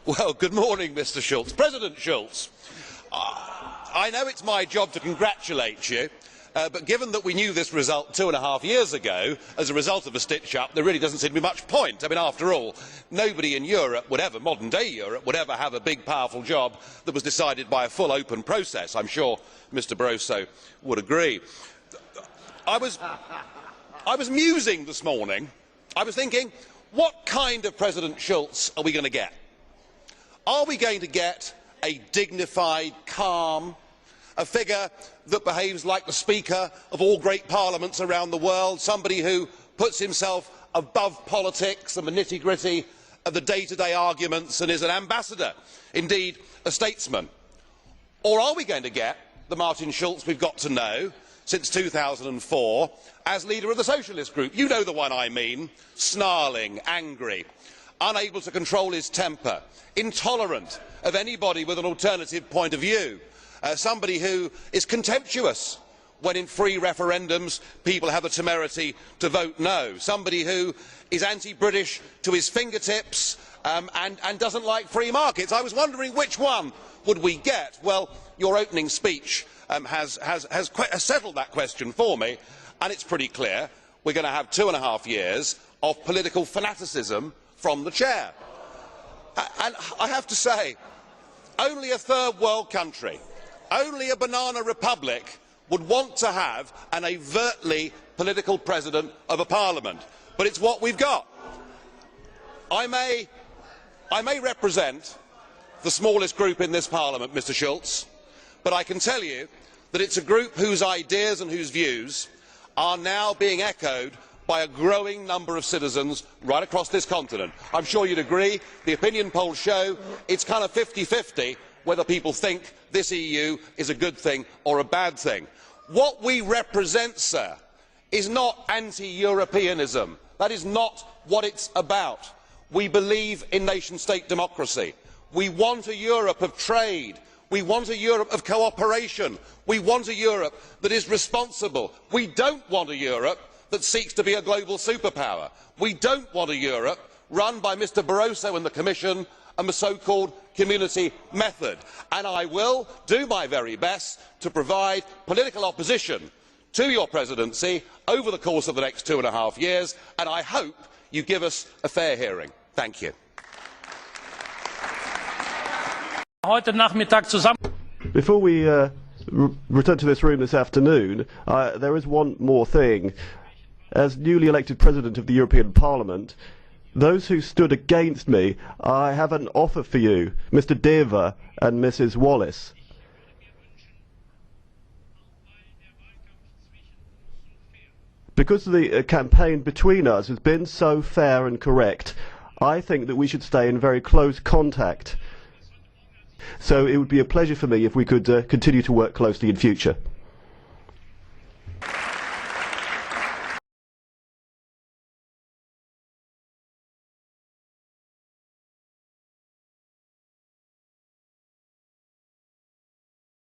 Well, good morning, Mr. Schulz. President Schulz, I know it's my job to congratulate you, but given that we knew this result 2.5 years ago as a result of a stitch-up, there really doesn't seem to be much point. I mean, after all, nobody in Europe would ever, modern-day Europe, would ever have a big, powerful job that was decided by a full, open process. I'm sure Mr. Barroso would agree. I was musing this morning. I was thinking, what kind of President Schulz are we going to get? Are we going to get a dignified, calm, a figure that behaves like the Speaker of all great parliaments around the world, somebody who puts himself above politics and the nitty-gritty of the day-to-day arguments and is an ambassador, indeed a statesman? Or are we going to get the Martin Schulz we've got to know since 2004 as leader of the Socialist Group? You know the one I mean: snarling, angry, unable to control his temper, intolerant of anybody with an alternative point of view, somebody who is contemptuous when in free referendums people have the temerity to vote no, somebody who is anti-British to his fingertips and doesn't like free markets. I was wondering which one would we get. Well, your opening speech has settled that question for me, and it's pretty clear we're going to have 2.5 years of political fanaticism from the chair. And I have to say, only a third world country, only a banana republic would want to have an overtly political president of a parliament, but it's what we've got. I may represent the smallest group in this parliament, Mr. Schulz, but I can tell you that it's a group whose ideas and whose views are now being echoed by a growing number of citizens right across this continent. I'm sure you'd agree. The opinion polls show it's kind of 50-50 whether people think this EU is a good thing or a bad thing. What we represent, sir, is not anti-Europeanism. That is not what it's about. We believe in nation-state democracy. We want a Europe of trade. We want a Europe of cooperation. We want a Europe that is responsible. We don't want a Europe that seeks to be a global superpower. We don't want a Europe run by Mr. Barroso and the Commission and the so-called community method. And I will do my very best to provide political opposition to your presidency over the course of the next 2.5 years, and I hope you give us a fair hearing. Thank you. Before we return to this room this afternoon, there is one more thing. As newly elected President of the European Parliament, those who stood against me, I have an offer for you, Mr. Deva and Mrs. Wallace. Because the campaign between us has been so fair and correct, I think that we should stay in very close contact. So it would be a pleasure for me if we could continue to work closely in future.